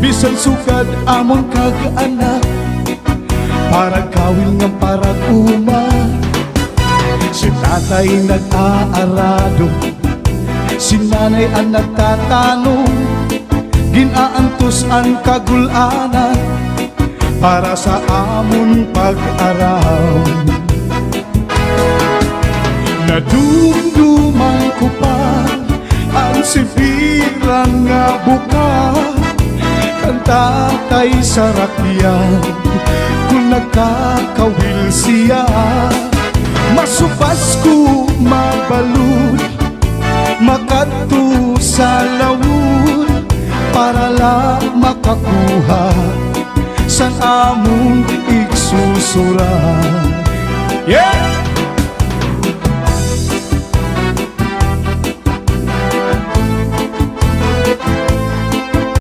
bisan sugad amon kag-anak, para kawil nga para kuma. Si tatay nag-aarado, si nanay ang nagtatanong, ginaantos ang kagulanan para sa amon pag-araw. Nadumduman ko pa ang sibiran nga buka, ang tatay sa rakyan kung nagkakawil siya. Masubas ko mabalud, makadto sa lawud, para lang makakuha sa among igsusuran. Yeah!